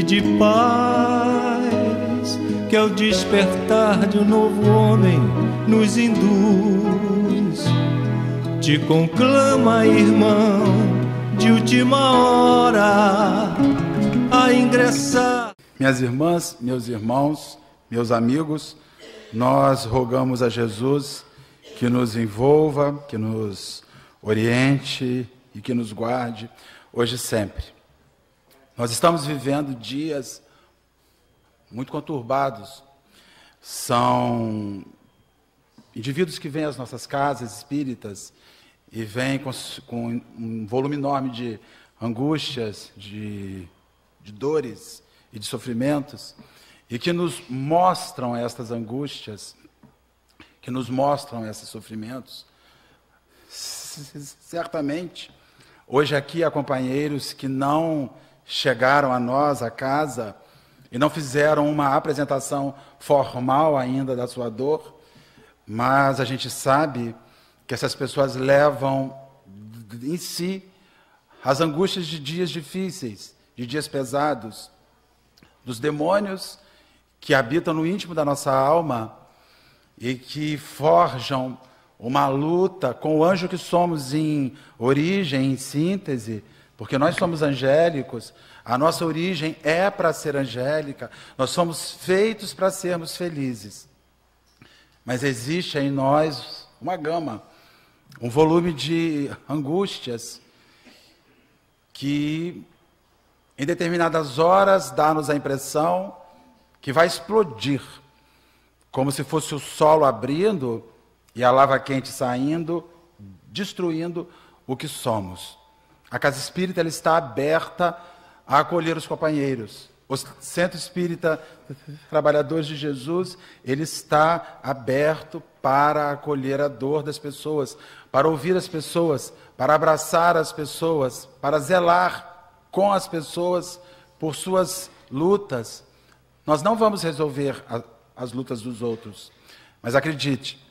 e de paz, que ao despertar de um novo homem nos induz. Te conclama, irmão, de última hora a ingressar. Minhas irmãs, meus irmãos, meus amigos, nós rogamos a Jesus que nos envolva, que nos oriente e que nos guarde hoje e sempre. Nós estamos vivendo dias muito conturbados. São indivíduos que vêm às nossas casas espíritas e vêm com um volume enorme de angústias, de dores e de sofrimentos, e que nos mostram estas angústias, que nos mostram esses sofrimentos. Certamente, hoje aqui há companheiros que não chegaram a nós, a casa, e não fizeram uma apresentação formal ainda da sua dor, mas a gente sabe que essas pessoas levam em si as angústias de dias difíceis, de dias pesados, dos demônios que habitam no íntimo da nossa alma e que forjam uma luta com o anjo que somos em origem, em síntese, porque nós somos angélicos, a nossa origem é para ser angélica, nós somos feitos para sermos felizes. Mas existe em nós uma gama, um volume de angústias que, em determinadas horas, dá-nos a impressão que vai explodir, como se fosse o solo abrindo e a lava quente saindo, destruindo o que somos. A Casa Espírita ela está aberta a acolher os companheiros. O Centro Espírita Trabalhadores de Jesus, ele está aberto para acolher a dor das pessoas, para ouvir as pessoas, para abraçar as pessoas, para zelar com as pessoas por suas lutas. Nós não vamos resolver as lutas dos outros, mas acredite,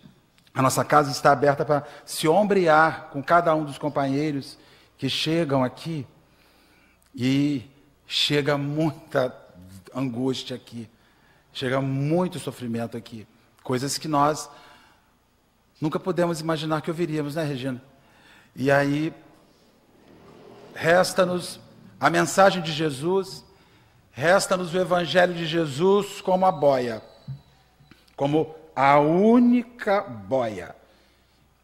a nossa casa está aberta para se ombrear com cada um dos companheiros que chegam aqui, e chega muita angústia aqui, chega muito sofrimento aqui, coisas que nós nunca pudemos imaginar que ouviríamos, né, Regina? E aí, resta-nos a mensagem de Jesus, resta-nos o Evangelho de Jesus como a boia, como a única boia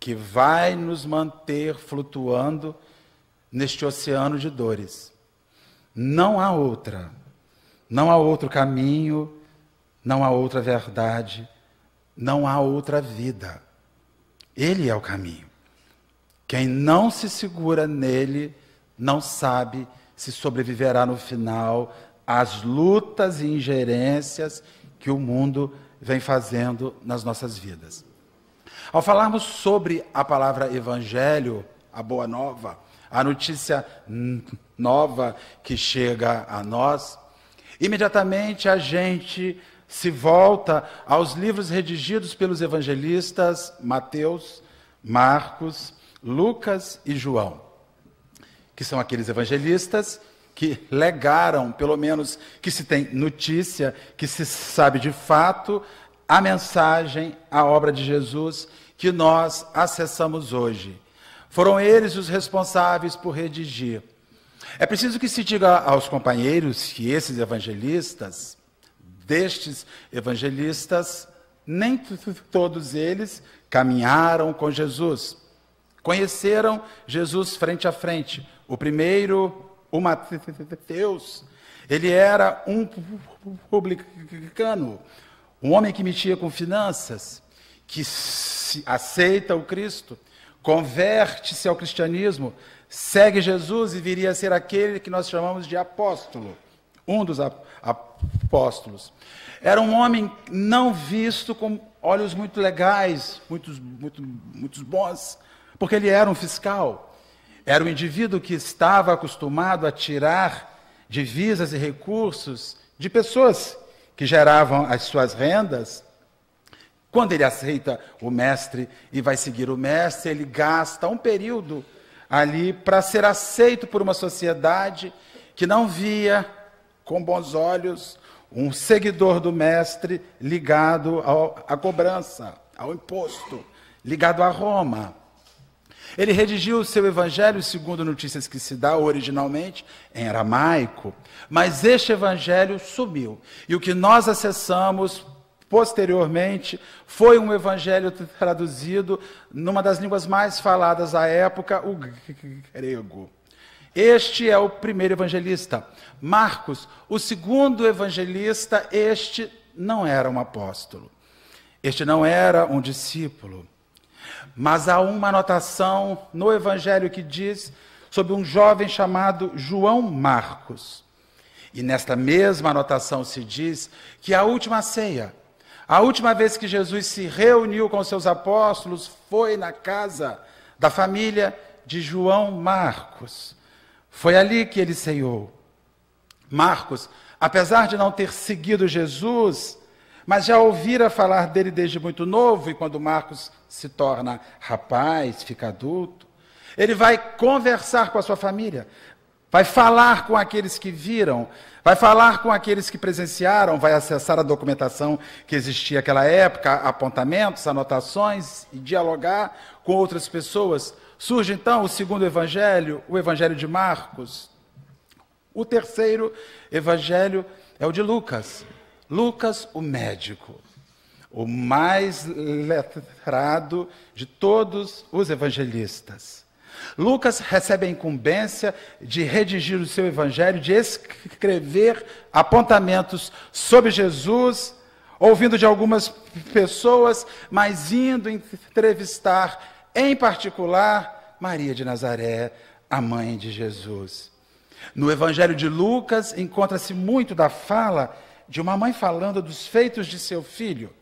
que vai nos manter flutuando neste oceano de dores. Não há outra, não há outro caminho, não há outra verdade, não há outra vida. Ele é o caminho. Quem não se segura nele, não sabe se sobreviverá no final às lutas e ingerências que o mundo vem fazendo nas nossas vidas. Ao falarmos sobre a palavra evangelho, a boa nova, a notícia nova que chega a nós, imediatamente a gente se volta aos livros redigidos pelos evangelistas Mateus, Marcos, Lucas e João, que são aqueles evangelistas que legaram, pelo menos que se tem notícia, que se sabe de fato, a mensagem, a obra de Jesus que nós acessamos hoje. Foram eles os responsáveis por redigir. É preciso que se diga aos companheiros que esses evangelistas, destes evangelistas, nem todos eles caminharam com Jesus. Conheceram Jesus frente a frente. O primeiro, o Mateus, ele era um publicano, um homem que mexia com finanças, que aceita o Cristo, converte-se ao cristianismo, segue Jesus e viria a ser aquele que nós chamamos de apóstolo, um dos apóstolos. Era um homem não visto com olhos muito legais, muitos bons, porque ele era um fiscal. Era um indivíduo que estava acostumado a tirar divisas e recursos de pessoas que geravam as suas rendas. Quando ele aceita o mestre e vai seguir o mestre, ele gasta um período ali para ser aceito por uma sociedade que não via com bons olhos um seguidor do mestre ligado à cobrança, ao imposto, ligado a Roma. Ele redigiu o seu evangelho, segundo notícias que se dá originalmente, em aramaico, mas este evangelho sumiu. E o que nós acessamos posteriormente foi um evangelho traduzido numa das línguas mais faladas à época, o grego. Este é o primeiro evangelista. Marcos, o segundo evangelista, este não era um apóstolo. Este não era um discípulo. Mas há uma anotação no evangelho que diz sobre um jovem chamado João Marcos. E nesta mesma anotação se diz que a última ceia, a última vez que Jesus se reuniu com seus apóstolos foi na casa da família de João Marcos. Foi ali que ele ceiou. Marcos, apesar de não ter seguido Jesus, mas já ouvira falar dele desde muito novo, e quando Marcos se torna rapaz, fica adulto, ele vai conversar com a sua família, vai falar com aqueles que viram, vai falar com aqueles que presenciaram, vai acessar a documentação que existia naquela época, apontamentos, anotações, e dialogar com outras pessoas. Surge então o segundo evangelho, o evangelho de Marcos. O terceiro evangelho é o de Lucas. Lucas, o médico, o mais letrado de todos os evangelistas. Lucas recebe a incumbência de redigir o seu evangelho, de escrever apontamentos sobre Jesus, ouvindo de algumas pessoas, mas indo entrevistar, em particular, Maria de Nazaré, a mãe de Jesus. No evangelho de Lucas, encontra-se muito da fala de uma mãe falando dos feitos de seu filho.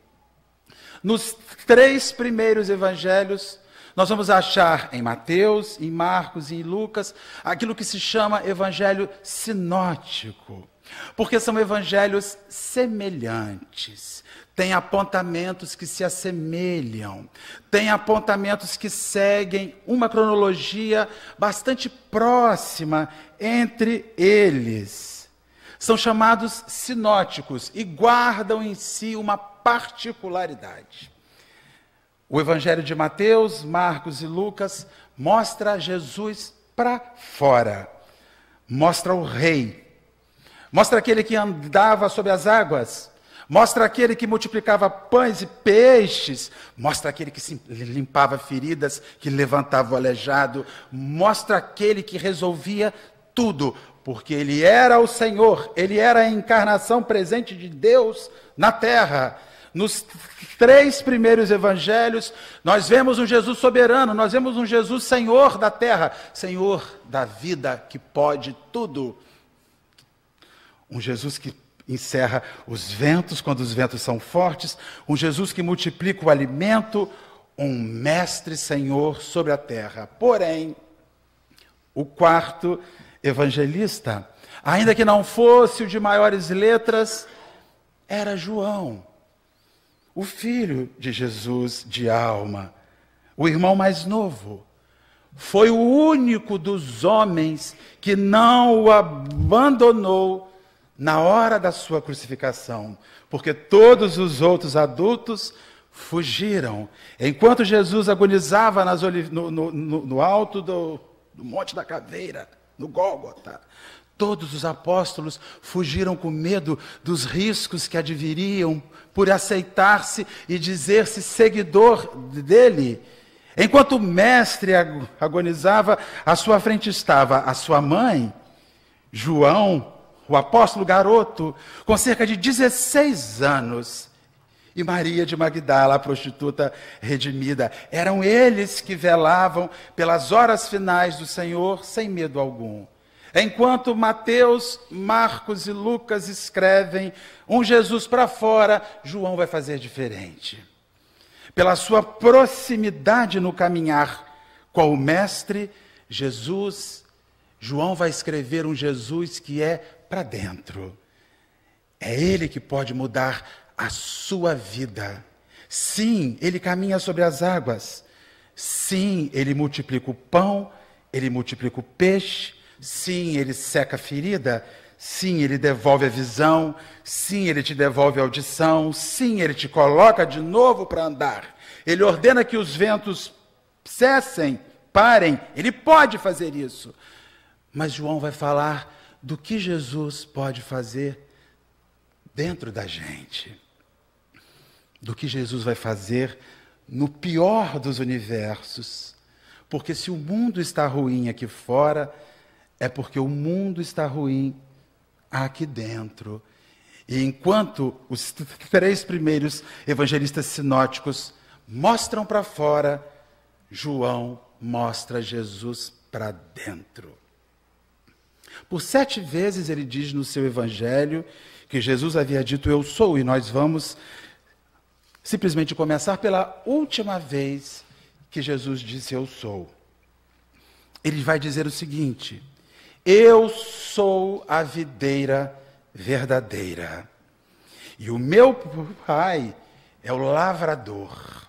Nos três primeiros evangelhos, nós vamos achar em Mateus, em Marcos e em Lucas, aquilo que se chama evangelho sinótico, porque são evangelhos semelhantes, tem apontamentos que se assemelham, tem apontamentos que seguem uma cronologia bastante próxima entre eles. São chamados sinóticos e guardam em si uma particularidade. O evangelho de Mateus, Marcos e Lucas mostra Jesus para fora, mostra o rei, mostra aquele que andava sobre as águas, mostra aquele que multiplicava pães e peixes, mostra aquele que limpava feridas, que levantava o aleijado, mostra aquele que resolvia tudo, porque ele era o Senhor, ele era a encarnação presente de Deus na terra. Nos três primeiros evangelhos, nós vemos um Jesus soberano, nós vemos um Jesus Senhor da terra, Senhor da vida, que pode tudo. Um Jesus que encerra os ventos quando os ventos são fortes, um Jesus que multiplica o alimento, um mestre Senhor sobre a terra. Porém, o quarto evangelista, ainda que não fosse o de maiores letras, era João, o filho de Jesus de alma, o irmão mais novo. Foi o único dos homens que não o abandonou na hora da sua crucificação, porque todos os outros adultos fugiram. Enquanto Jesus agonizava no alto do Monte da Caveira, no Gólgota, todos os apóstolos fugiram com medo dos riscos que adviriam por aceitar-se e dizer-se seguidor dele. Enquanto o mestre agonizava, à sua frente estava a sua mãe, João, o apóstolo garoto, com cerca de 16 anos, e Maria de Magdala, a prostituta redimida. Eram eles que velavam pelas horas finais do Senhor sem medo algum. Enquanto Mateus, Marcos e Lucas escrevem um Jesus para fora, João vai fazer diferente. Pela sua proximidade no caminhar com o Mestre, João vai escrever um Jesus que é para dentro. É ele que pode mudar a sua vida. Sim, ele caminha sobre as águas. Sim, ele multiplica o pão, ele multiplica o peixe. Sim, ele seca a ferida. Sim, ele devolve a visão. Sim, ele te devolve a audição. Sim, ele te coloca de novo para andar. Ele ordena que os ventos cessem, parem. Ele pode fazer isso. Mas João vai falar do que Jesus pode fazer dentro da gente. Do que Jesus vai fazer no pior dos universos. Porque se o mundo está ruim aqui fora, é porque o mundo está ruim aqui dentro. E enquanto os 3 primeiros evangelistas sinóticos mostram para fora, João mostra Jesus para dentro. Por 7 vezes ele diz no seu evangelho que Jesus havia dito eu sou, e nós vamos simplesmente começar pela última vez que Jesus disse eu sou. Ele vai dizer o seguinte: eu sou a videira verdadeira, e o meu Pai é o lavrador.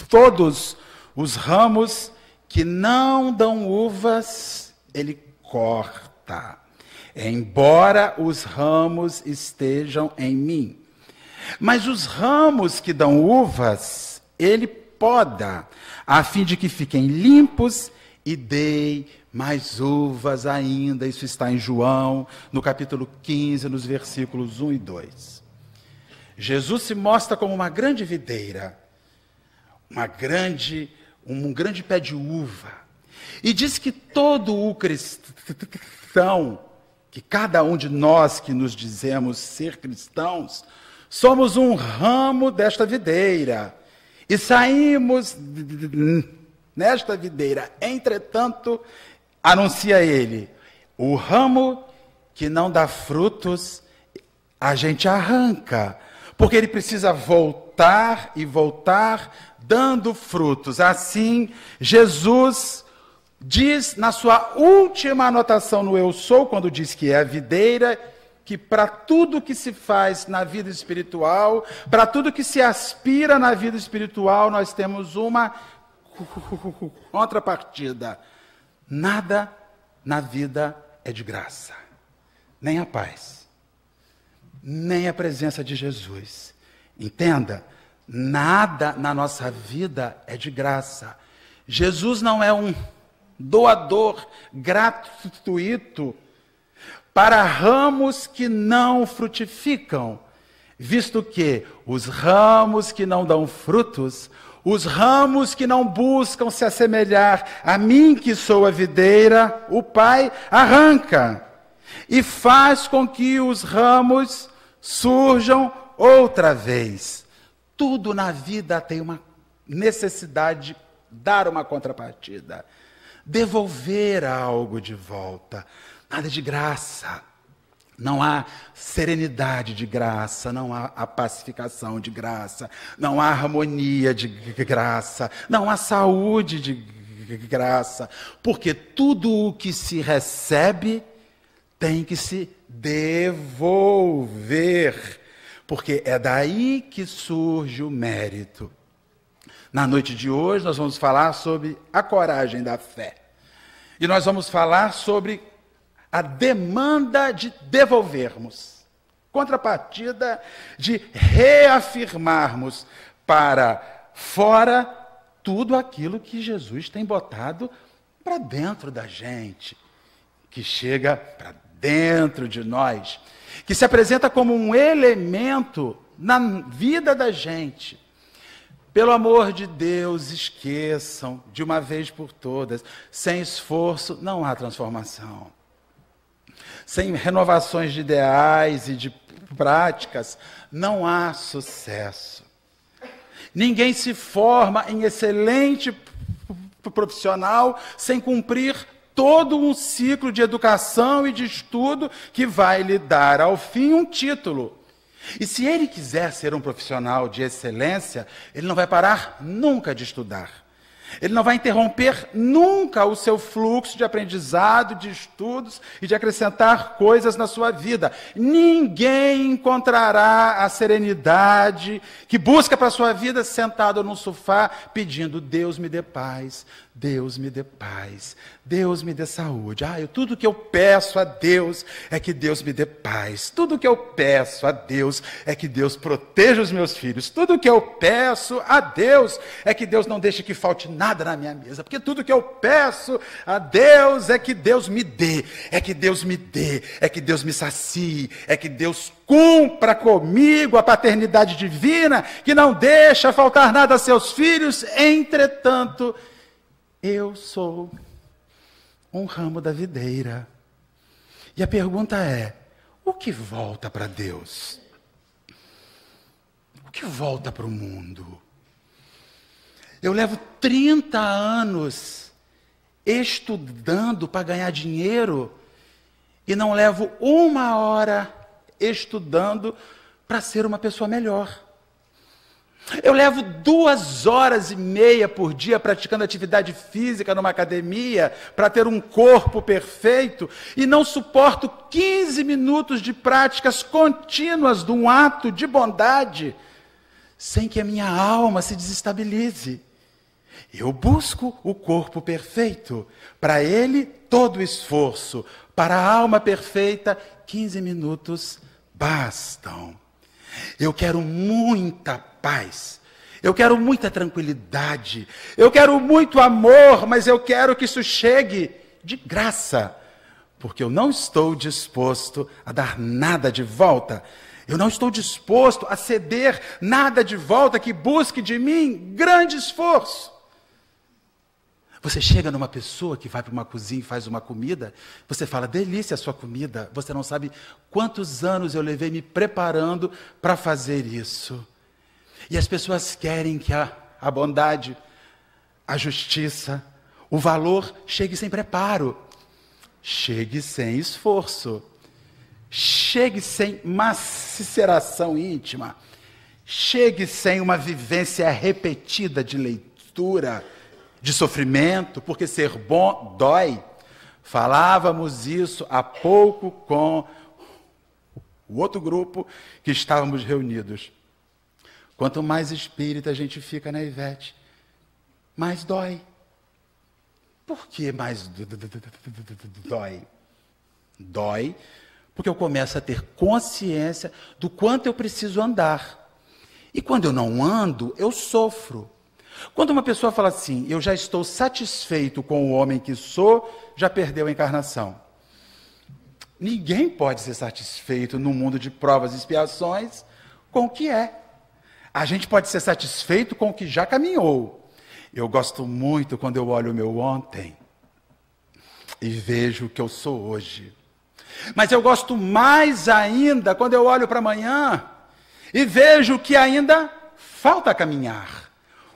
Todos os ramos que não dão uvas, ele corta, embora os ramos estejam em mim. Mas os ramos que dão uvas, ele poda, a fim de que fiquem limpos e dei mais uvas ainda. Isso está em João, no capítulo 15, nos versículos 1 e 2. Jesus se mostra como uma grande videira, um grande pé de uva. E diz que todo o cristão, que cada um de nós que nos dizemos ser cristãos, somos um ramo desta videira. E saímos nesta videira. Entretanto, anuncia ele, o ramo que não dá frutos, a gente arranca. Porque ele precisa voltar e voltar, dando frutos. Assim, Jesus diz na sua última anotação no eu sou, quando diz que é a videira, que para tudo que se faz na vida espiritual, para tudo que se aspira na vida espiritual, nós temos uma contrapartida. Nada na vida é de graça. Nem a paz, nem a presença de Jesus. Entenda, nada na nossa vida é de graça. Jesus não é um doador gratuito para ramos que não frutificam, visto que os ramos que não dão frutos, os ramos que não buscam se assemelhar a mim, que sou a videira, o Pai arranca e faz com que os ramos surjam outra vez. Tudo na vida tem uma necessidade de dar uma contrapartida, devolver algo de volta. Nada de graça. Não há serenidade de graça, não há a pacificação de graça, não há harmonia de graça, não há saúde de graça, porque tudo o que se recebe tem que se devolver, porque é daí que surge o mérito. Na noite de hoje nós vamos falar sobre a coragem da fé. E nós vamos falar sobre a demanda de devolvermos, contrapartida de reafirmarmos para fora tudo aquilo que Jesus tem botado para dentro da gente, que chega para dentro de nós, que se apresenta como um elemento na vida da gente. Pelo amor de Deus, esqueçam de uma vez por todas, sem esforço não há transformação. Sem renovações de ideais e de práticas, não há sucesso. Ninguém se forma em excelente profissional sem cumprir todo um ciclo de educação e de estudo que vai lhe dar, ao fim, um título. E se ele quiser ser um profissional de excelência, ele não vai parar nunca de estudar. Ele não vai interromper nunca o seu fluxo de aprendizado, de estudos e de acrescentar coisas na sua vida. Ninguém encontrará a serenidade que busca para a sua vida sentado num sofá pedindo: Deus me dê paz, Deus me dê paz, Deus me dê saúde. Tudo que eu peço a Deus é que Deus me dê paz. Tudo que eu peço a Deus é que Deus proteja os meus filhos. Tudo que eu peço a Deus é que Deus não deixe que falte nada na minha mesa. Porque tudo que eu peço a Deus é que Deus me dê, é que Deus me dê, é que Deus me sacie, é que Deus cumpra comigo a paternidade divina que não deixa faltar nada a seus filhos. Entretanto, eu sou um ramo da videira. E a pergunta é: o que volta para Deus? O que volta para o mundo? Eu levo 30 anos estudando para ganhar dinheiro e não levo 1 hora estudando para ser uma pessoa melhor. Eu levo 2h30 por dia praticando atividade física numa academia para ter um corpo perfeito e não suporto 15 minutos de práticas contínuas de um ato de bondade sem que a minha alma se desestabilize. Eu busco o corpo perfeito, para ele todo o esforço, para a alma perfeita 15 minutos bastam. Eu quero muita paz, eu quero muita tranquilidade, eu quero muito amor, mas eu quero que isso chegue de graça, porque eu não estou disposto a dar nada de volta, eu não estou disposto a ceder nada de volta que busque de mim grande esforço. Você chega numa pessoa que vai para uma cozinha e faz uma comida, você fala: delícia a sua comida. Você não sabe quantos anos eu levei me preparando para fazer isso. E as pessoas querem que a bondade, a justiça, o valor chegue sem preparo, chegue sem esforço, chegue sem maceração íntima, chegue sem uma vivência repetida de leitura, de sofrimento, porque ser bom dói. Falávamos isso há pouco com o outro grupo que estávamos reunidos. Quanto mais espírita a gente fica na Ivete, mais dói. Por que mais dói? Dói porque eu começo a ter consciência do quanto eu preciso andar. E quando eu não ando, eu sofro. Quando uma pessoa fala assim: eu já estou satisfeito com o homem que sou, já perdeu a encarnação. Ninguém pode ser satisfeito no mundo de provas e expiações com o que é. A gente pode ser satisfeito com o que já caminhou. Eu gosto muito quando eu olho o meu ontem e vejo o que eu sou hoje. Mas eu gosto mais ainda quando eu olho para amanhã e vejo que ainda falta caminhar.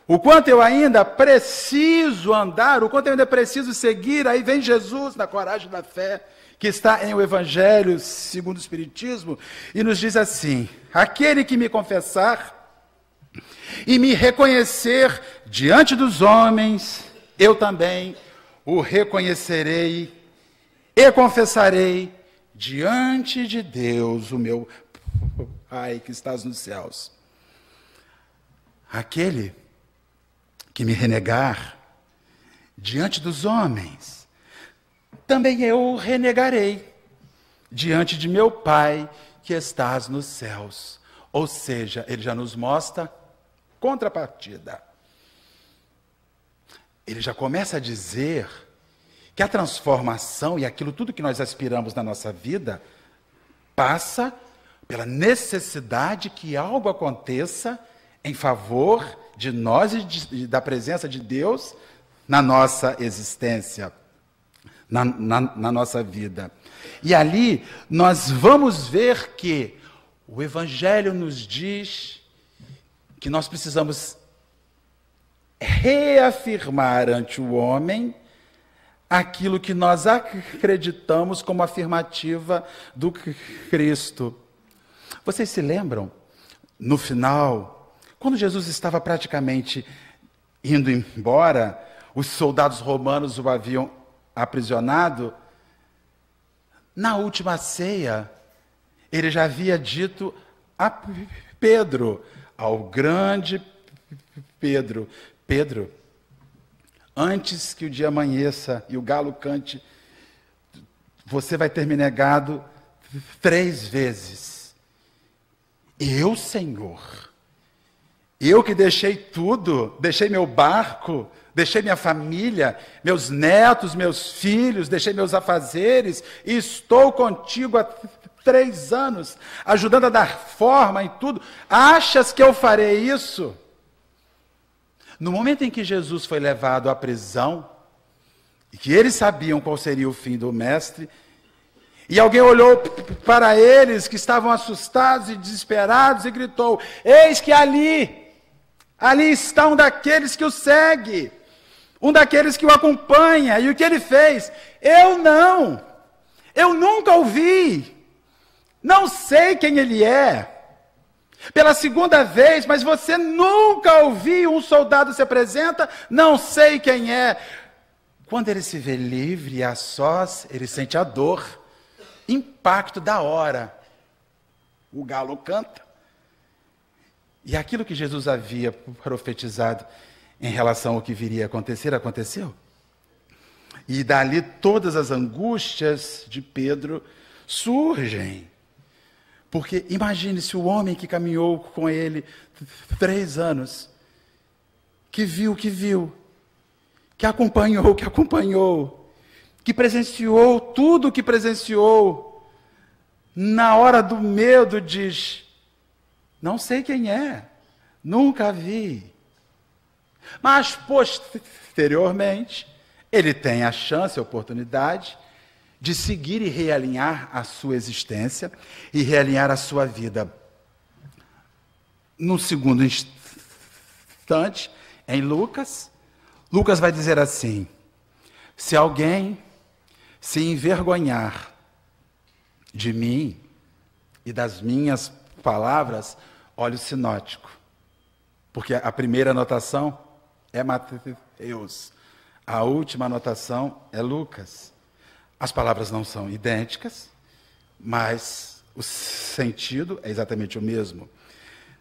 O quanto eu ainda preciso andar, o quanto eu ainda preciso seguir. Aí vem Jesus na coragem da fé, que está em o Evangelho segundo o Espiritismo, e nos diz assim: aquele que me confessar e me reconhecer diante dos homens, eu também o reconhecerei e confessarei diante de Deus, o meu Pai que estás nos céus. Aquele que me renegar diante dos homens, também eu o renegarei diante de meu Pai que estás nos céus. Ou seja, ele já nos mostra contrapartida. Ele já começa a dizer que a transformação e aquilo tudo que nós aspiramos na nossa vida passa pela necessidade que algo aconteça em favor de nós e da presença de Deus na nossa existência, na nossa vida. E ali nós vamos ver que o Evangelho nos diz que nós precisamos reafirmar ante o homem aquilo que nós acreditamos como afirmativa do Cristo. Vocês se lembram, no final, quando Jesus estava praticamente indo embora, os soldados romanos o haviam aprisionado, na última ceia, ele já havia dito a Pedro, ao grande Pedro: Pedro, antes que o dia amanheça e o galo cante, você vai ter me negado 3 vezes. Eu, Senhor, eu que deixei tudo, deixei meu barco, deixei minha família, meus netos, meus filhos, deixei meus afazeres, e estou contigo há 3 anos, ajudando a dar forma em tudo. Achas que eu farei isso? No momento em que Jesus foi levado à prisão, e que eles sabiam qual seria o fim do mestre, e alguém olhou para eles que estavam assustados e desesperados e gritou: eis que ali está um daqueles que o segue, um daqueles que o acompanha. E o que ele fez? Eu nunca o vi, não sei quem ele é. Pela 2ª vez, mas você nunca ouviu um soldado se apresenta, não sei quem é. Quando ele se vê livre e a sós, ele sente a dor, impacto da hora. O galo canta. E aquilo que Jesus havia profetizado em relação ao que viria a acontecer, aconteceu. E dali todas as angústias de Pedro surgem. Porque imagine-se o homem que caminhou com ele 3 anos, que viu, que acompanhou, que presenciou tudo o que presenciou, na hora do medo diz: não sei quem é, nunca vi. Mas posteriormente, ele tem a chance, a oportunidade de seguir e realinhar a sua existência e realinhar a sua vida. No segundo instante, em Lucas vai dizer assim: se alguém se envergonhar de mim e das minhas palavras, olha o sinótico, porque a primeira anotação é Mateus, a última anotação é Lucas. As palavras não são idênticas, mas o sentido é exatamente o mesmo.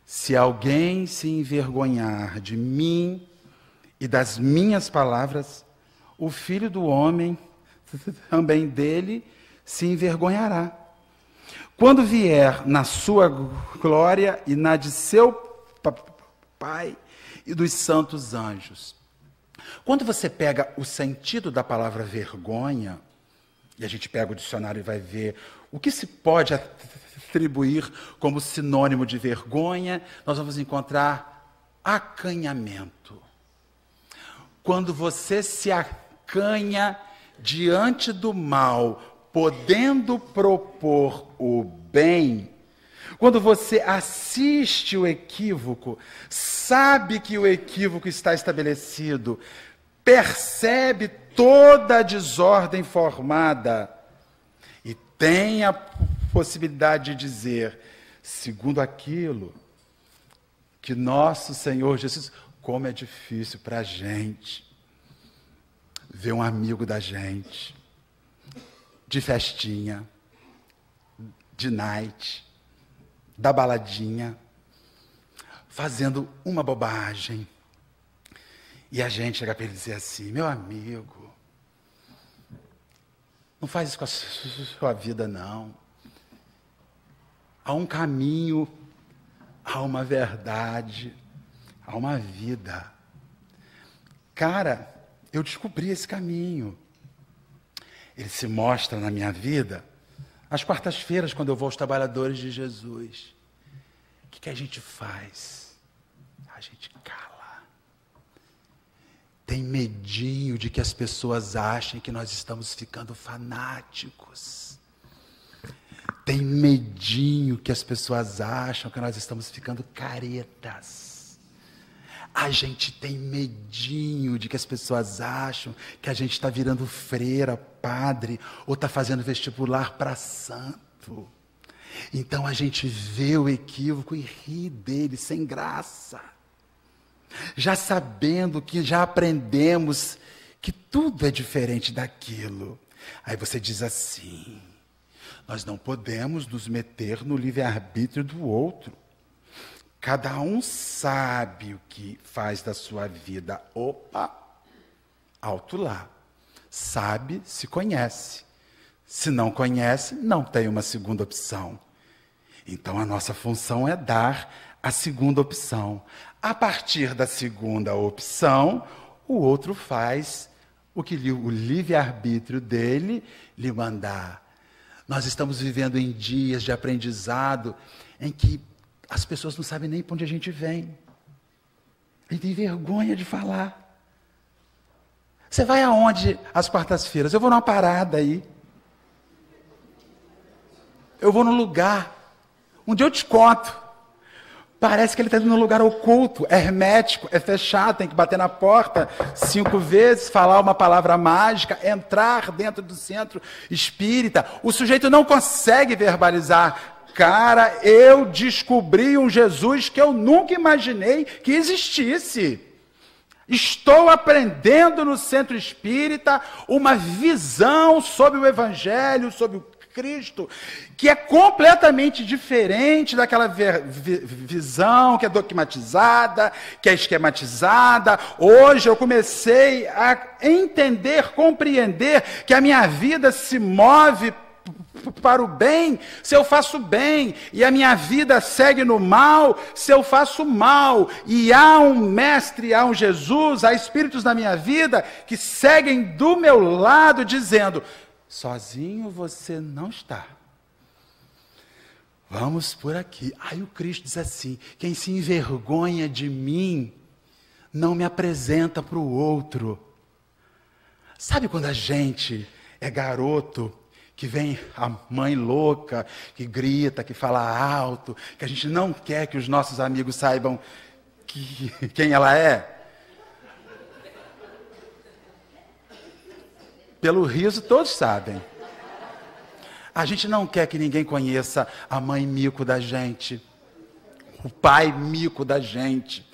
Se alguém se envergonhar de mim e das minhas palavras, o Filho do Homem também dele se envergonhará, quando vier na sua glória e na de seu Pai e dos santos anjos. Quando você pega o sentido da palavra vergonha, e a gente pega o dicionário e vai ver o que se pode atribuir como sinônimo de vergonha, nós vamos encontrar acanhamento. Quando você se acanha diante do mal, podendo propor o bem, quando você assiste o equívoco, sabe que o equívoco está estabelecido, percebe toda a desordem formada e tem a possibilidade de dizer, segundo aquilo que nosso Senhor Jesus, como é difícil para a gente ver um amigo da gente de festinha, de night, da baladinha, fazendo uma bobagem. E a gente chega para ele e dizer assim: meu amigo, não faz isso com a sua vida, não. Há um caminho, há uma verdade, há uma vida. Cara, eu descobri esse caminho. Ele se mostra na minha vida às quartas-feiras, quando eu vou aos trabalhadores de Jesus. O que a gente faz? A gente cala. Tem medinho de que as pessoas achem que nós estamos ficando fanáticos. Tem medinho que as pessoas acham que nós estamos ficando caretas. A gente tem medinho de que as pessoas acham que a gente está virando freira, padre, ou está fazendo vestibular para santo. Então a gente vê o equívoco e ri dele sem graça. Já sabendo que já aprendemos que tudo é diferente daquilo. Aí você diz assim: nós não podemos nos meter no livre-arbítrio do outro. Cada um sabe o que faz da sua vida. Opa! Alto lá. Sabe, se conhece. Se não conhece, não tem uma segunda opção. Então, a nossa função é dar a segunda opção. A partir da segunda opção, o outro faz o que o livre-arbítrio dele lhe mandar. Nós estamos vivendo em dias de aprendizado em que as pessoas não sabem nem para onde a gente vem. A gente tem vergonha de falar. Você vai aonde às quartas-feiras? Eu vou numa parada aí. Eu vou num lugar. Um dia eu te conto. Parece que ele está indo num lugar oculto, é hermético, é fechado, tem que bater na porta 5 vezes, falar uma palavra mágica, entrar dentro do centro espírita. O sujeito não consegue verbalizar. Cara, eu descobri um Jesus que eu nunca imaginei que existisse. Estou aprendendo no centro espírita uma visão sobre o Evangelho, sobre o Cristo, que é completamente diferente daquela visão que é dogmatizada, que é esquematizada. Hoje eu comecei a entender, compreender que a minha vida se move para o bem, se eu faço bem, e a minha vida segue no mal, se eu faço mal, e há um mestre, há um Jesus, há espíritos na minha vida que seguem do meu lado dizendo: sozinho você não está. Vamos por aqui. Aí o Cristo diz assim: quem se envergonha de mim, não me apresenta para o outro. Sabe quando a gente é garoto, que vem a mãe louca, que grita, que fala alto, que a gente não quer que os nossos amigos saibam quem ela é? Pelo riso todos sabem. A gente não quer que ninguém conheça a mãe mico da gente, o pai mico da gente.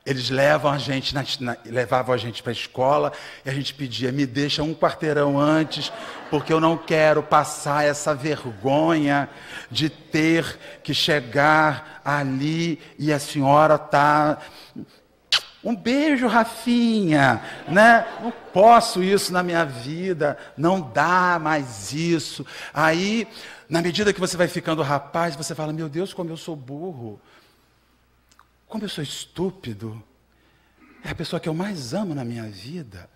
Eles levavam a gente para a escola e a gente pedia: me deixa um quarteirão antes, porque eu não quero passar essa vergonha de ter que chegar ali e a senhora está... Um beijo, Rafinha, né? Não posso isso na minha vida, não dá mais isso. Aí, na medida que você vai ficando rapaz, você fala: meu Deus, como eu sou burro, como eu sou estúpido. É a pessoa que eu mais amo na minha vida.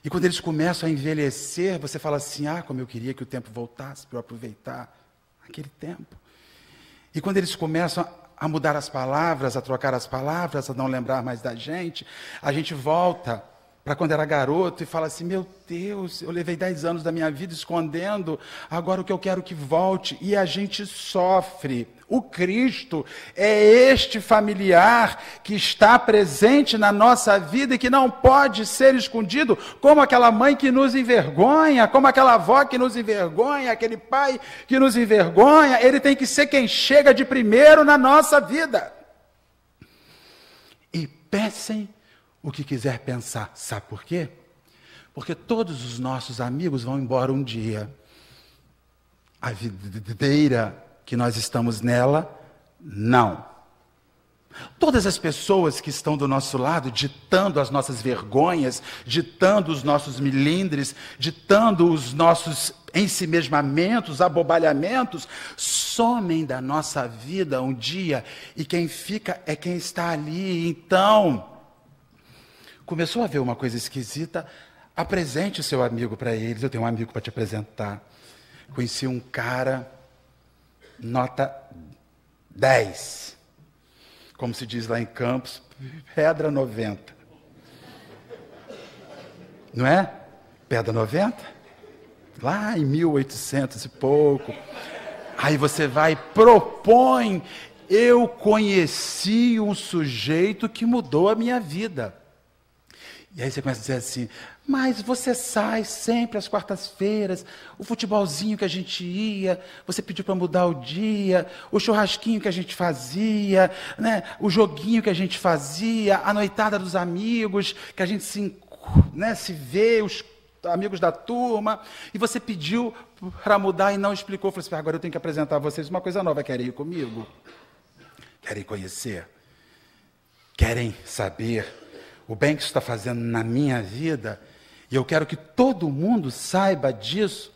E quando eles começam a envelhecer, você fala assim: ah, como eu queria que o tempo voltasse para eu aproveitar aquele tempo. E quando eles começam a mudar as palavras, a trocar as palavras, a não lembrar mais da gente, a gente volta para quando era garoto e fala assim: meu Deus, eu levei 10 anos da minha vida escondendo, agora o que eu quero que volte. E a gente sofre. O Cristo é este familiar que está presente na nossa vida e que não pode ser escondido, como aquela mãe que nos envergonha, como aquela avó que nos envergonha, aquele pai que nos envergonha. Ele tem que ser quem chega de primeiro na nossa vida. E pensem o que quiser pensar. Sabe por quê? Porque todos os nossos amigos vão embora um dia. A videira que nós estamos nela, não. Todas as pessoas que estão do nosso lado, ditando as nossas vergonhas, ditando os nossos milindres, ditando os nossos ensimesmamentos, abobalhamentos, somem da nossa vida um dia, e quem fica é quem está ali. Então, começou a ver uma coisa esquisita, apresente o seu amigo para eles. Eu tenho um amigo para te apresentar. Conheci um cara, nota 10. Como se diz lá em Campos, pedra 90. Não é? Pedra 90? Lá em 1800 e pouco. Aí você vai e propõe: eu conheci um sujeito que mudou a minha vida. E aí você começa a dizer assim: mas você sai sempre às quartas-feiras, o futebolzinho que a gente ia, você pediu para mudar o dia, o churrasquinho que a gente fazia, né, o joguinho que a gente fazia, a noitada dos amigos, que a gente se vê, os amigos da turma, e você pediu para mudar e não explicou. Falei assim: agora eu tenho que apresentar a vocês uma coisa nova. Querem ir comigo? Querem conhecer? Querem saber o bem que isso está fazendo na minha vida, e eu quero que todo mundo saiba disso,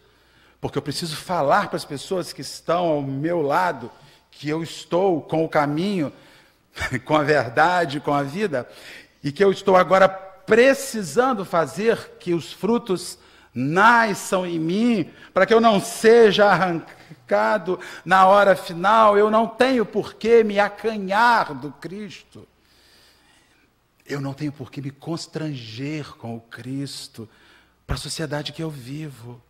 porque eu preciso falar para as pessoas que estão ao meu lado, que eu estou com o caminho, com a verdade, com a vida, e que eu estou agora precisando fazer que os frutos nasçam em mim, para que eu não seja arrancado na hora final. Eu não tenho por que me acanhar do Cristo. Eu não tenho por que me constranger com o Cristo para a sociedade que eu vivo.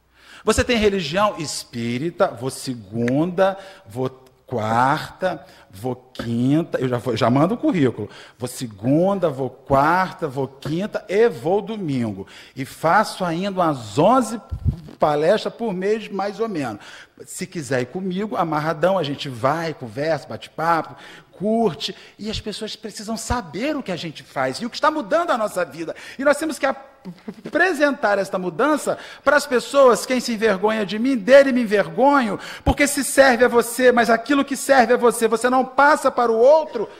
Você tem religião espírita, vou segunda, vou quarta, vou quinta, eu já mando o currículo. Vou segunda, vou quarta, vou quinta e vou domingo. E faço ainda umas 11 palestras por mês, mais ou menos. Se quiser ir comigo, amarradão, a gente vai, conversa, bate papo, curte, e as pessoas precisam saber o que a gente faz e o que está mudando a nossa vida. E nós temos que apresentar esta mudança para as pessoas. Quem se envergonha de mim, dele me envergonho, porque se serve a você, mas aquilo que serve a você, você não passa para o outro,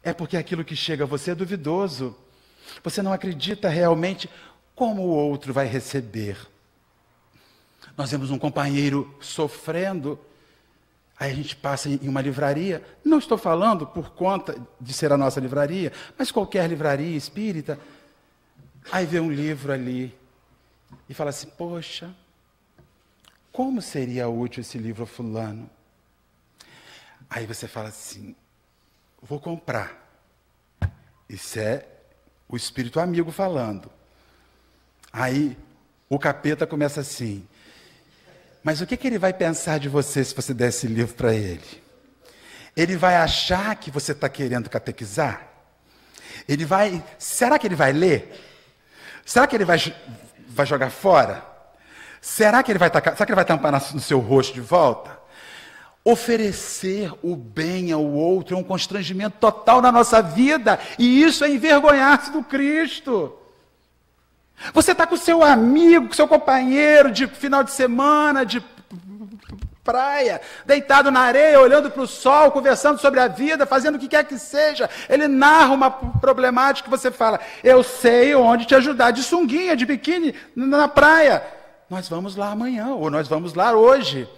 é porque aquilo que chega a você é duvidoso. Você não acredita realmente como o outro vai receber. Nós vemos um companheiro sofrendo, aí a gente passa em uma livraria, não estou falando por conta de ser a nossa livraria, mas qualquer livraria espírita, aí vê um livro ali e fala assim, poxa, como seria útil esse livro a fulano? Aí você fala assim, vou comprar. Isso é o espírito amigo falando. Aí o capeta começa assim, mas o que ele vai pensar de você se você der esse livro para ele? Ele vai achar que você está querendo catequizar? Será que ele vai ler? Será que ele vai jogar fora? Será que ele vai tampar no seu rosto de volta? Oferecer o bem ao outro é um constrangimento total na nossa vida, e isso é envergonhar-se do Cristo. Você está com o seu amigo, com o seu companheiro de final de semana, de praia, deitado na areia, olhando para o sol, conversando sobre a vida, fazendo o que quer que seja. Ele narra uma problemática que você fala, eu sei onde te ajudar, de sunguinha, de biquíni, na praia. Nós vamos lá amanhã, ou nós vamos lá hoje.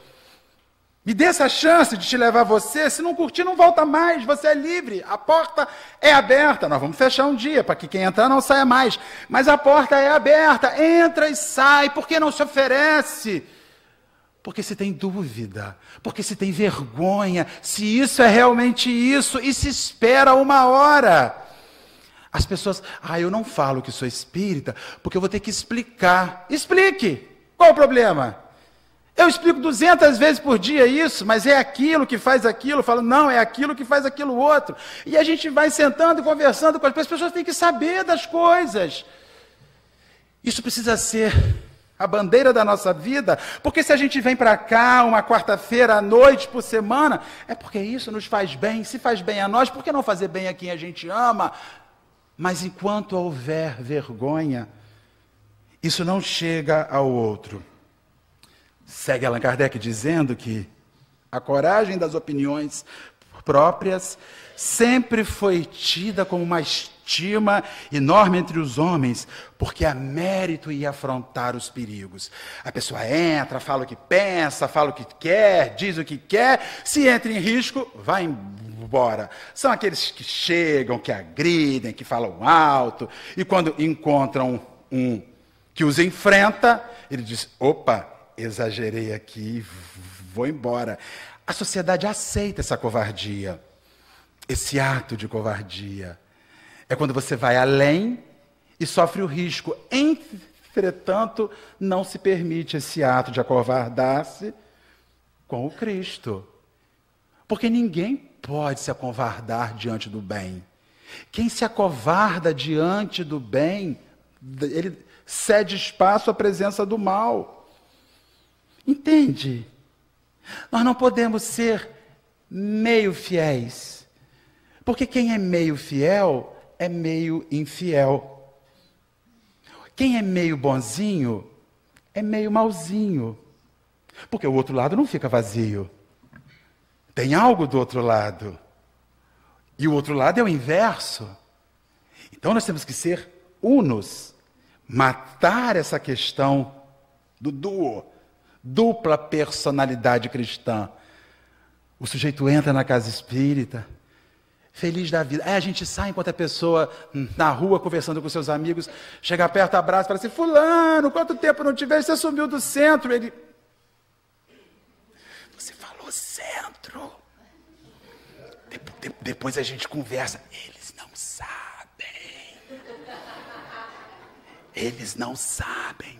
Me dê essa chance de te levar você, se não curtir, não volta mais, você é livre, a porta é aberta, nós vamos fechar um dia, para que quem entrar não saia mais, mas a porta é aberta, entra e sai, por que não se oferece? Porque se tem dúvida, porque se tem vergonha, se isso é realmente isso, e se espera uma hora. As pessoas, eu não falo que sou espírita, porque eu vou ter que explicar. Explique, qual o problema? Eu explico 200 vezes por dia isso, mas é aquilo que faz aquilo. Eu falo, não, é aquilo que faz aquilo outro. E a gente vai sentando e conversando com as pessoas. As pessoas têm que saber das coisas. Isso precisa ser a bandeira da nossa vida, porque se a gente vem para cá uma quarta-feira à noite por semana, é porque isso nos faz bem. Se faz bem a nós, por que não fazer bem a quem a gente ama? Mas enquanto houver vergonha, isso não chega ao outro. Segue Allan Kardec dizendo que a coragem das opiniões próprias sempre foi tida como uma estima enorme entre os homens, porque há mérito em afrontar os perigos. A pessoa entra, fala o que pensa, fala o que quer, diz o que quer, se entra em risco, vai embora. São aqueles que chegam, que agridem, que falam alto, e quando encontram um que os enfrenta, ele diz, opa, exagerei aqui, vou embora. A sociedade aceita essa covardia, esse ato de covardia. É quando você vai além e sofre o risco. Entretanto, não se permite esse ato de acovardar-se com o Cristo. Porque ninguém pode se acovardar diante do bem. Quem se acovarda diante do bem, ele cede espaço à presença do mal. Entende? Nós não podemos ser meio fiéis, porque quem é meio fiel é meio infiel. Quem é meio bonzinho é meio malzinho, porque o outro lado não fica vazio. Tem algo do outro lado. E o outro lado é o inverso. Então nós temos que ser unos, matar essa questão do duo, dupla personalidade cristã. O sujeito entra na casa espírita, feliz da vida. Aí a gente sai enquanto a pessoa na rua conversando com seus amigos, chega perto, abraça e fala assim: fulano, quanto tempo não te vejo, você sumiu do centro. Ele: você falou centro. Depois a gente conversa. Eles não sabem. Eles não sabem.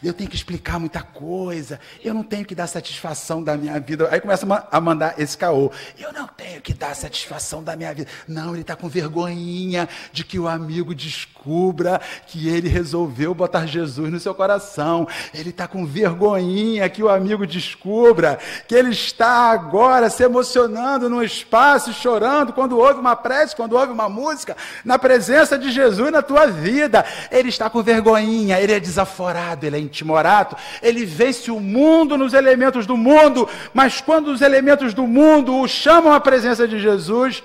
Eu tenho que explicar muita coisa. Eu não tenho que dar satisfação da minha vida. Aí começa a mandar esse caô. Eu não tenho que dar satisfação da minha vida. Não, ele está com vergonhinha de que o amigo descubra que ele resolveu botar Jesus no seu coração. Ele está com vergonhinha que o amigo descubra que ele está agora se emocionando num espaço, chorando quando ouve uma prece, quando ouve uma música, na presença de Jesus na tua vida. Ele está com vergonhinha, ele é desaforado, ele é intimorato, ele vence o mundo nos elementos do mundo, mas quando os elementos do mundo o chamam à presença de Jesus,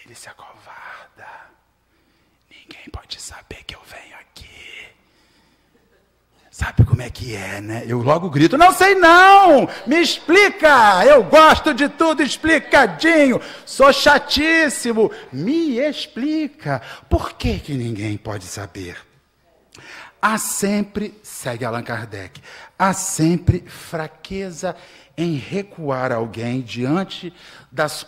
ele se acovarda. Ninguém pode saber que eu venho aqui. Sabe como é que é, né? Eu logo grito: não sei não, me explica, eu gosto de tudo explicadinho, sou chatíssimo, me explica, por que ninguém pode saber? Há sempre, segue Allan Kardec, há sempre fraqueza em recuar alguém diante das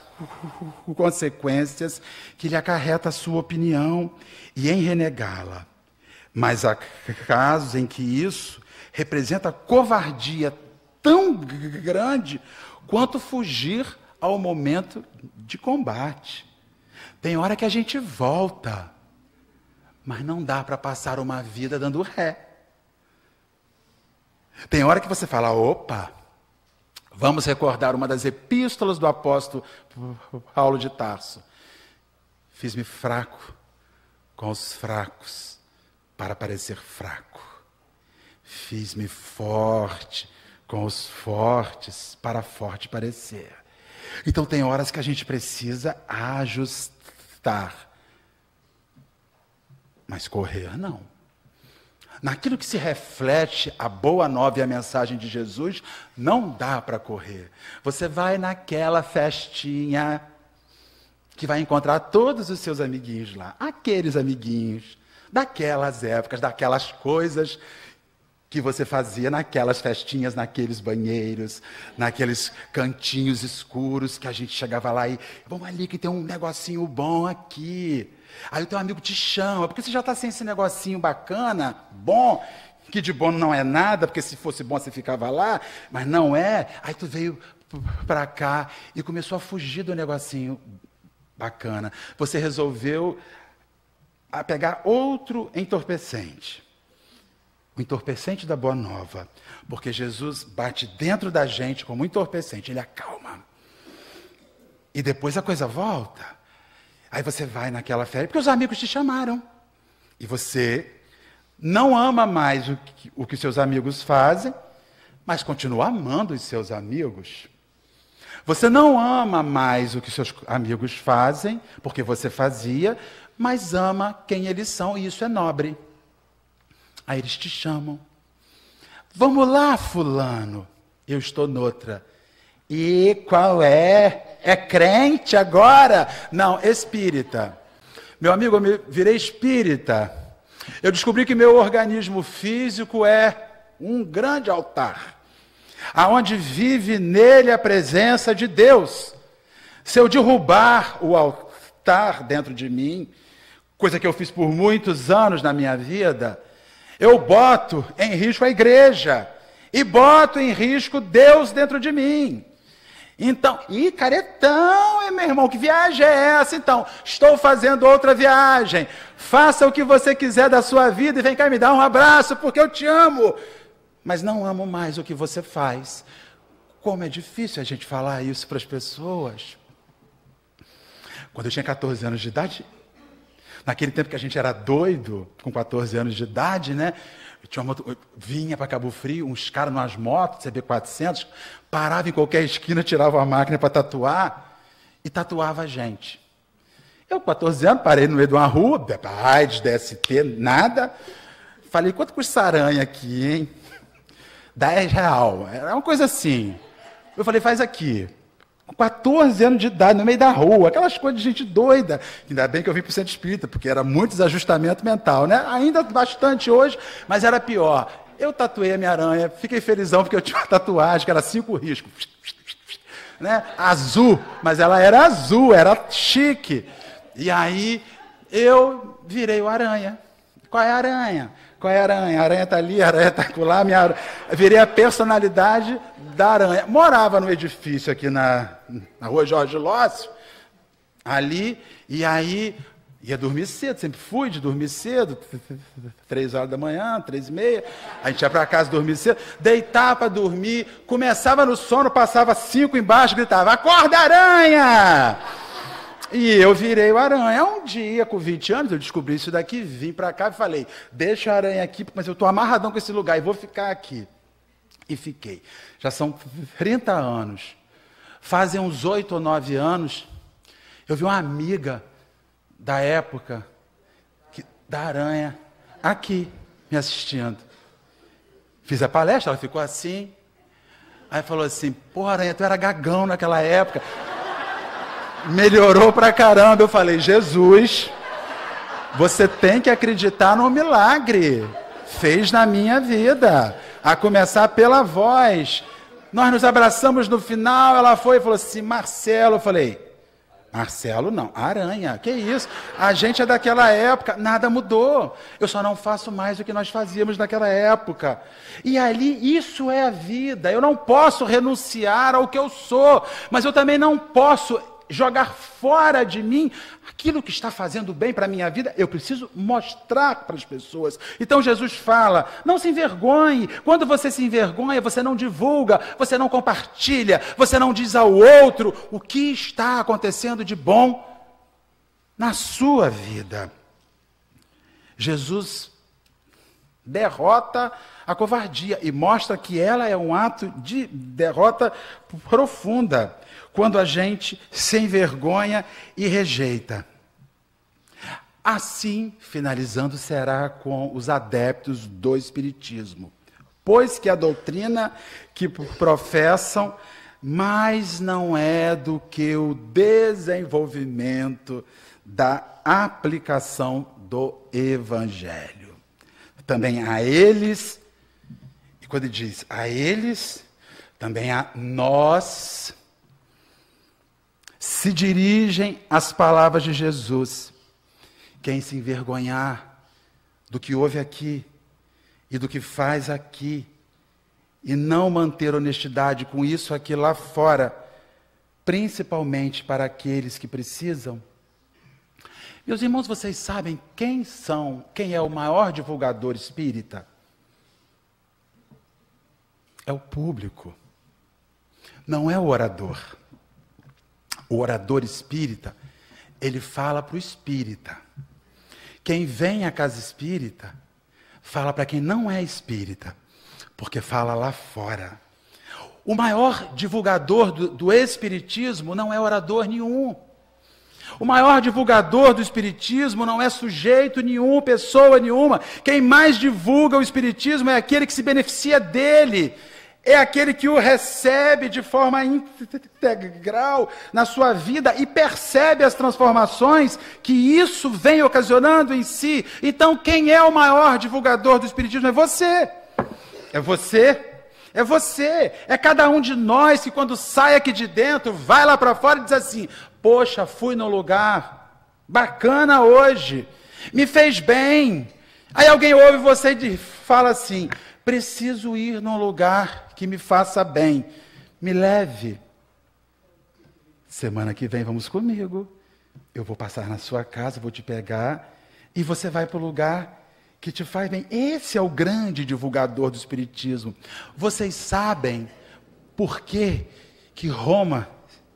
consequências que lhe acarreta a sua opinião e em renegá-la. Mas há casos em que isso representa covardia tão grande quanto fugir ao momento de combate. Tem hora que a gente volta, mas não dá para passar uma vida dando ré. Tem hora que você fala: opa, vamos recordar uma das epístolas do apóstolo Paulo de Tarso. Fiz-me fraco com os fracos para parecer fraco. Fiz-me forte com os fortes para forte parecer. Então tem horas que a gente precisa ajustar. Mas correr, não. Naquilo que se reflete a boa nova e a mensagem de Jesus, não dá para correr. Você vai naquela festinha que vai encontrar todos os seus amiguinhos lá. Aqueles amiguinhos daquelas épocas, daquelas coisas que você fazia naquelas festinhas, naqueles banheiros, naqueles cantinhos escuros que a gente chegava lá e: vamos ali que tem um negocinho bom aqui. Aí o teu amigo te chama, porque você já está sem esse negocinho bacana, bom, que de bom não é nada, porque se fosse bom você ficava lá, mas não é. Aí tu veio para cá e começou a fugir do negocinho bacana. Você resolveu pegar outro entorpecente. O entorpecente da boa nova, porque Jesus bate dentro da gente como um entorpecente, ele acalma. E depois a coisa volta. Aí você vai naquela festa, porque os amigos te chamaram. E você não ama mais o que seus amigos fazem, mas continua amando os seus amigos. Você não ama mais o que seus amigos fazem, porque você fazia, mas ama quem eles são, e isso é nobre. Aí eles te chamam. Vamos lá, fulano. Eu estou noutra. E qual é? É crente agora? Não, espírita. Meu amigo, eu me virei espírita. Eu descobri que meu organismo físico é um grande altar, aonde vive nele a presença de Deus. Se eu derrubar o altar dentro de mim, coisa que eu fiz por muitos anos na minha vida, eu boto em risco a igreja e boto em risco Deus dentro de mim. Então, caretão, meu irmão, que viagem é essa? Então, estou fazendo outra viagem. Faça o que você quiser da sua vida e vem cá me dar um abraço, porque eu te amo. Mas não amo mais o que você faz. Como é difícil a gente falar isso para as pessoas. Quando eu tinha 14 anos de idade, naquele tempo que a gente era doido, com 14 anos de idade, né? Eu vinha para Cabo Frio, uns caras nas motos, CB400, parava em qualquer esquina, tirava a máquina para tatuar e tatuava a gente. Eu, 14 anos, parei no meio de uma rua, AIDS, DST, nada. Falei, quanto custa essa aranha aqui, hein? R$10. Era uma coisa assim. Eu falei, faz aqui. Com 14 anos de idade, no meio da rua, aquelas coisas de gente doida. Ainda bem que eu vim para o centro espírita, porque era muito desajustamento mental, né? Ainda bastante hoje, mas era pior. Eu tatuei a minha aranha, fiquei felizão porque eu tinha uma tatuagem que era 5 riscos. Né? Azul, mas ela era azul, era chique. E aí eu virei o aranha. Qual é a aranha? Qual é a aranha? A aranha está ali, a aranha está lá. Virei a personalidade da aranha. Morava no edifício aqui na rua Jorge Lócio, ali, e aí ia dormir cedo, sempre fui de dormir cedo, 3 horas da manhã, 3h30, a gente ia para casa dormir cedo, deitava para dormir, começava no sono, passava 5 embaixo, gritava, acorda aranha! E eu virei o aranha. Um dia, com 20 anos, eu descobri isso daqui, vim para cá e falei, deixa a aranha aqui, mas eu estou amarradão com esse lugar e vou ficar aqui. E fiquei. Já são 30 anos. Fazem uns 8 ou 9 anos, eu vi uma amiga da época, da aranha, aqui, me assistindo. Fiz a palestra, ela ficou assim. Aí falou assim, pô, aranha, tu era gagão naquela época. Melhorou pra caramba. Eu falei, Jesus, você tem que acreditar no milagre. Fez na minha vida. A começar pela voz. Nós nos abraçamos no final, ela foi e falou assim, Marcelo. Eu falei, Marcelo não, aranha, que isso? A gente é daquela época, nada mudou. Eu só não faço mais o que nós fazíamos naquela época. E ali, isso é a vida. Eu não posso renunciar ao que eu sou, mas eu também não posso jogar fora de mim aquilo que está fazendo bem para a minha vida. Eu preciso mostrar para as pessoas. Então Jesus fala, não se envergonhe. Quando você se envergonha, você não divulga, você não compartilha, você não diz ao outro o que está acontecendo de bom na sua vida. Jesus derrota a covardia e mostra que ela é um ato de derrota profunda, quando a gente se envergonha e rejeita. Assim, finalizando, será com os adeptos do Espiritismo. Pois que a doutrina que professam, mais não é do que o desenvolvimento da aplicação do Evangelho. Também a eles, e quando ele diz a eles, também a nós, se dirigem as palavras de Jesus. Quem se envergonhar do que houve aqui e do que faz aqui, e não manter honestidade com isso aqui lá fora, principalmente para aqueles que precisam. Meus irmãos, vocês sabem quem é o maior divulgador espírita? É o público, não é o orador. O orador espírita, ele fala para o espírita. Quem vem à casa espírita, fala para quem não é espírita, porque fala lá fora. O maior divulgador do espiritismo não é orador nenhum. O maior divulgador do espiritismo não é sujeito nenhum, pessoa nenhuma. Quem mais divulga o espiritismo é aquele que se beneficia dele. É aquele que o recebe de forma integral na sua vida e percebe as transformações que isso vem ocasionando em si. Então, quem é o maior divulgador do Espiritismo? É você. É você. É você. É cada um de nós que, quando sai aqui de dentro, vai lá para fora e diz assim, poxa, fui num lugar bacana hoje, me fez bem. Aí alguém ouve você e fala assim, preciso ir num lugar que me faça bem, me leve. Semana que vem vamos comigo, eu vou passar na sua casa, vou te pegar, e você vai para o lugar que te faz bem. Esse é o grande divulgador do Espiritismo. Vocês sabem por que Roma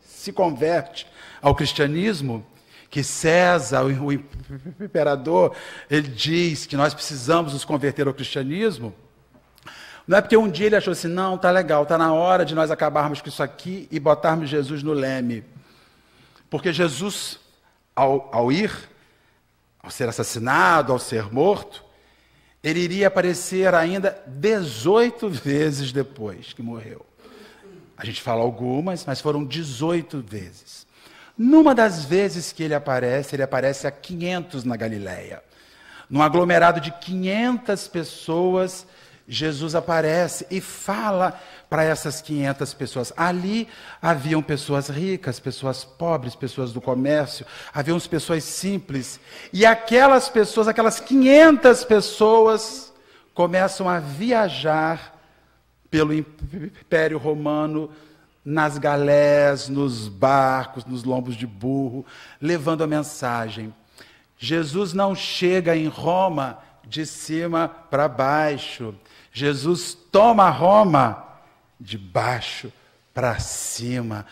se converte ao cristianismo? Que César, o imperador, ele diz que nós precisamos nos converter ao cristianismo? Não é porque um dia ele achou assim, não, tá legal, tá na hora de nós acabarmos com isso aqui e botarmos Jesus no leme. Porque Jesus ao ser assassinado, ao ser morto, ele iria aparecer ainda 18 vezes depois que morreu. A gente fala algumas, mas foram 18 vezes. Numa das vezes que ele aparece a 500 na Galileia. Num aglomerado de 500 pessoas, Jesus aparece e fala para essas 500 pessoas. Ali haviam pessoas ricas, pessoas pobres, pessoas do comércio, haviam pessoas simples. E aquelas pessoas, aquelas 500 pessoas, começam a viajar pelo Império Romano, nas galés, nos barcos, nos lombos de burro, levando a mensagem. Jesus não chega em Roma de cima para baixo. Jesus toma Roma de baixo para cima.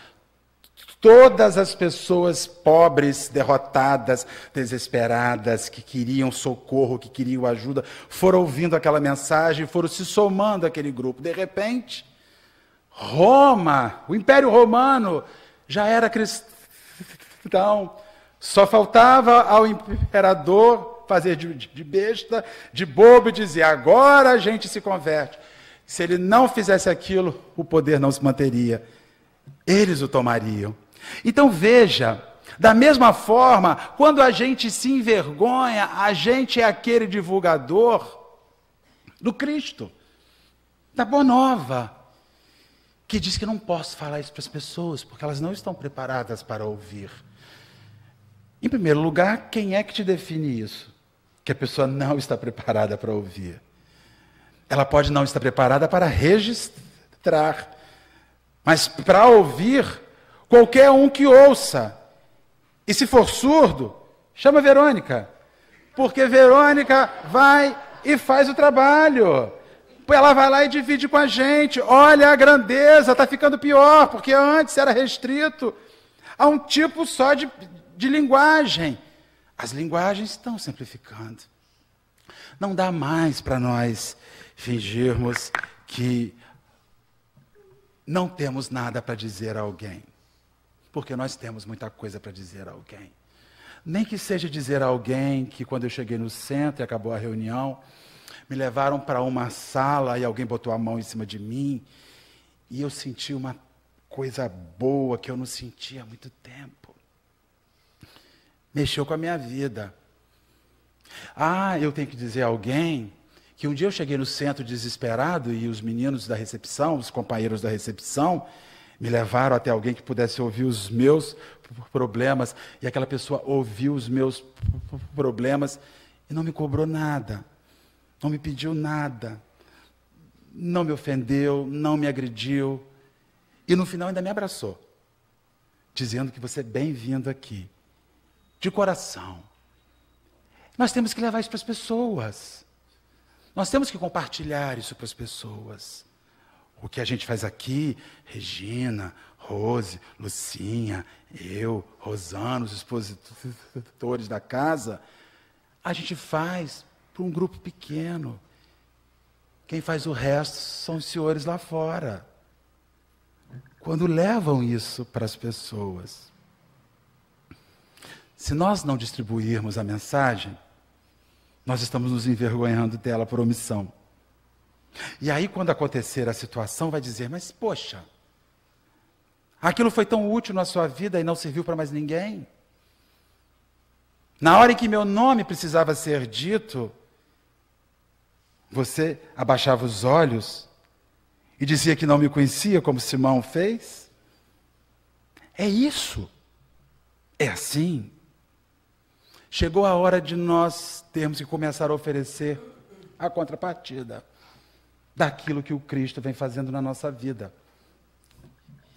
Todas as pessoas pobres, derrotadas, desesperadas, que queriam socorro, que queriam ajuda, foram ouvindo aquela mensagem, foram se somando àquele grupo. De repente, Roma, o Império Romano, já era cristão. Só faltava ao imperador fazer de besta, de bobo, e dizer: agora a gente se converte. Se ele não fizesse aquilo, o poder não se manteria. Eles o tomariam. Então veja, da mesma forma, quando a gente se envergonha, a gente é aquele divulgador do Cristo, da Boa Nova, que diz que não posso falar isso para as pessoas, porque elas não estão preparadas para ouvir. Em primeiro lugar, quem é que te define isso? Que a pessoa não está preparada para ouvir. Ela pode não estar preparada para registrar, mas para ouvir, qualquer um que ouça. E se for surdo, chama Verônica, porque Verônica vai e faz o trabalho. Ela vai lá e divide com a gente. Olha a grandeza, está ficando pior, porque antes era restrito a um tipo só de linguagem. As linguagens estão simplificando. Não dá mais para nós fingirmos que não temos nada para dizer a alguém, porque nós temos muita coisa para dizer a alguém. Nem que seja dizer a alguém que, quando eu cheguei no centro e acabou a reunião, me levaram para uma sala e alguém botou a mão em cima de mim e eu senti uma coisa boa que eu não sentia há muito tempo. Mexeu com a minha vida. Eu tenho que dizer a alguém que um dia eu cheguei no centro desesperado e os meninos da recepção, os companheiros da recepção, me levaram até alguém que pudesse ouvir os meus problemas, e aquela pessoa ouviu os meus problemas e não me cobrou nada, não me pediu nada, não me ofendeu, não me agrediu, e no final ainda me abraçou, dizendo que você é bem-vindo aqui, de coração. Nós temos que levar isso para as pessoas. Nós temos que compartilhar isso para as pessoas. O que a gente faz aqui, Regina, Rose, Lucinha, eu, Rosana, os expositores da casa, a gente faz para um grupo pequeno. Quem faz o resto são os senhores lá fora. Quando levam isso para as pessoas. Se nós não distribuirmos a mensagem, nós estamos nos envergonhando dela por omissão. E aí, quando acontecer a situação, vai dizer: mas, poxa, aquilo foi tão útil na sua vida e não serviu para mais ninguém? Na hora em que meu nome precisava ser dito, você abaixava os olhos e dizia que não me conhecia, como Simão fez? É isso. É assim. Chegou a hora de nós termos que começar a oferecer a contrapartida daquilo que o Cristo vem fazendo na nossa vida.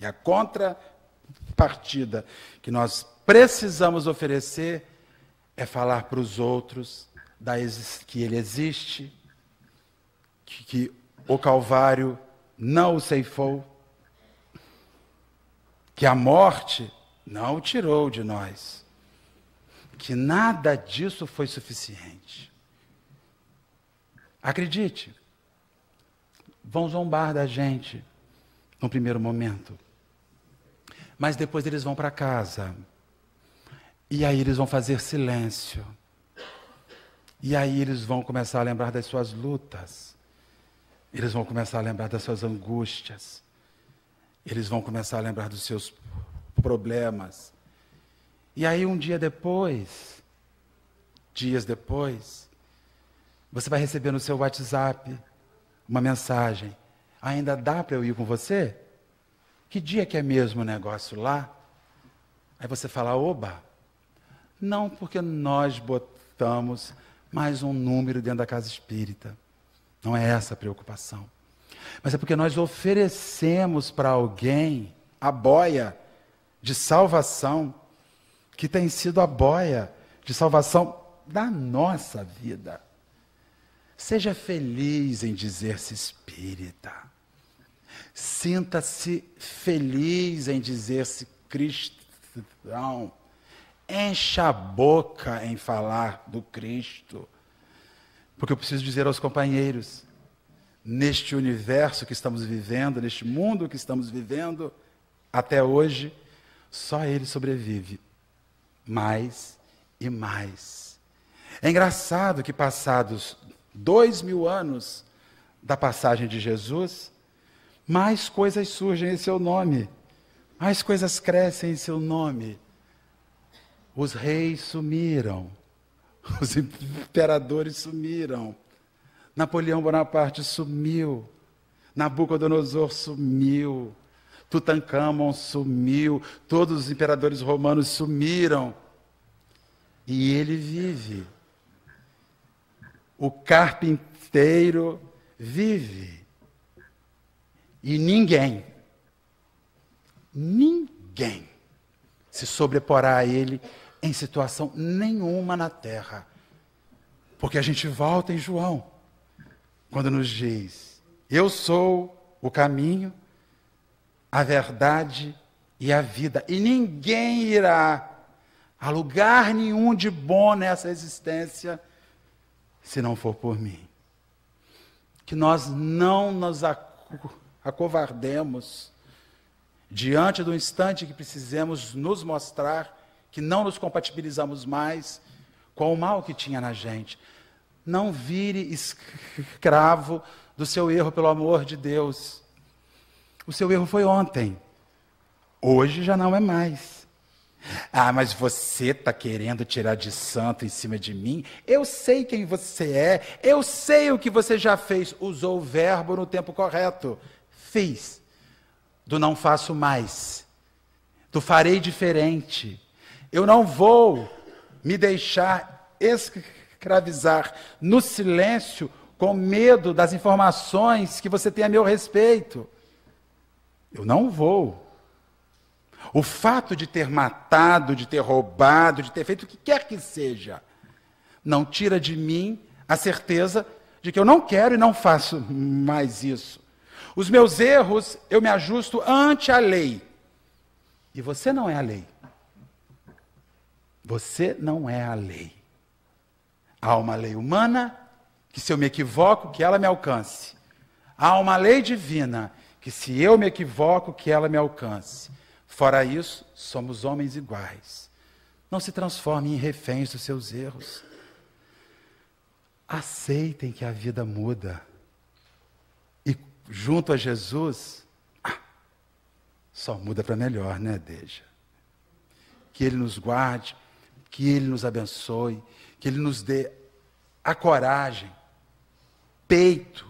E a contrapartida que nós precisamos oferecer é falar para os outros que Ele existe, que o Calvário não o ceifou, que a morte não o tirou de nós, que nada disso foi suficiente. Acredite, vão zombar da gente no primeiro momento, mas depois eles vão para casa E aí eles vão fazer silêncio. E aí eles vão começar a lembrar das suas lutas. Eles vão começar a lembrar das suas angústias. Eles vão começar a lembrar dos seus problemas. E aí um dia depois, dias depois, você vai receber no seu WhatsApp uma mensagem. Ainda dá para eu ir com você? Que dia que é mesmo o negócio lá? Aí você fala, oba, não, porque nós botamos mais um número dentro da casa espírita. Não é essa a preocupação. Mas é porque nós oferecemos para alguém a boia de salvação, que tem sido a boia de salvação da nossa vida. Seja feliz em dizer-se espírita. Sinta-se feliz em dizer-se cristão. Encha a boca em falar do Cristo. Porque eu preciso dizer aos companheiros, neste universo que estamos vivendo, neste mundo que estamos vivendo, até hoje, só ele sobrevive. Mais e mais. É engraçado que passados 2000 anos da passagem de Jesus, mais coisas surgem em seu nome, mais coisas crescem em seu nome. Os reis sumiram, os imperadores sumiram, Napoleão Bonaparte sumiu, Nabucodonosor sumiu, Tutancâmon sumiu, todos os imperadores romanos sumiram, e ele vive. O carpinteiro vive. E ninguém se sobreporá a ele em situação nenhuma na terra. Porque a gente volta em João, quando nos diz, eu sou o caminho, a verdade e a vida. E ninguém irá a lugar nenhum de bom nessa existência, se não for por mim. Que nós não nos acovardemos diante do instante que precisemos nos mostrar que não nos compatibilizamos mais com o mal que tinha na gente. Não vire escravo do seu erro, pelo amor de Deus. O seu erro foi ontem. Hoje já não é mais. Ah, mas você está querendo tirar de santo em cima de mim? Eu sei quem você é, eu sei o que você já fez. Usou o verbo no tempo correto. Fiz. Do não faço mais. Do farei diferente. Eu não vou me deixar escravizar no silêncio com medo das informações que você tem a meu respeito. Eu não vou. O fato de ter matado, de ter roubado, de ter feito o que quer que seja, não tira de mim a certeza de que eu não quero e não faço mais isso. Os meus erros, eu me ajusto ante a lei. E você não é a lei. Você não é a lei. Há uma lei humana, que se eu me equivoco, que ela me alcance. Há uma lei divina, que se eu me equivoco, que ela me alcance. Fora isso, somos homens iguais. Não se transformem em reféns dos seus erros. Aceitem que a vida muda. E junto a Jesus, só muda para melhor, né, Deja? Que Ele nos guarde, que Ele nos abençoe, que Ele nos dê a coragem, peito,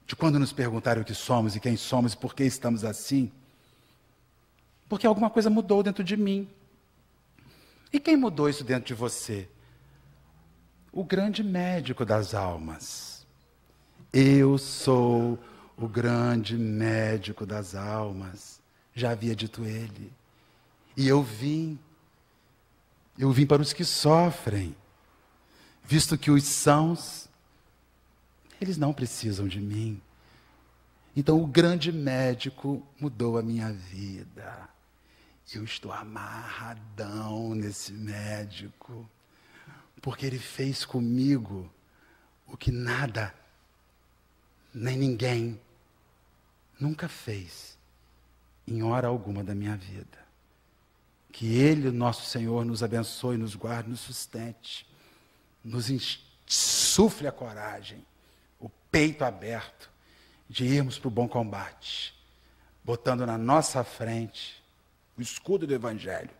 de quando nos perguntarem o que somos e quem somos e por que estamos assim, porque alguma coisa mudou dentro de mim. E quem mudou isso dentro de você? O grande médico das almas. Eu sou o grande médico das almas. Já havia dito ele. E eu vim para os que sofrem, visto que os sãos, eles não precisam de mim. Então o grande médico mudou a minha vida. Eu estou amarradão nesse médico, porque ele fez comigo o que nada, nem ninguém, nunca fez, em hora alguma da minha vida. Que Ele, nosso Senhor, nos abençoe, nos guarde, nos sustente, nos insufle a coragem, o peito aberto, de irmos para o bom combate, botando na nossa frente o escudo do Evangelho,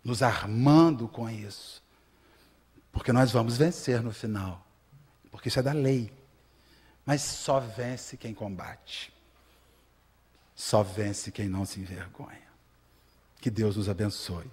nos armando com isso, porque nós vamos vencer no final, porque isso é da lei, mas só vence quem combate, só vence quem não se envergonha. Que Deus nos abençoe.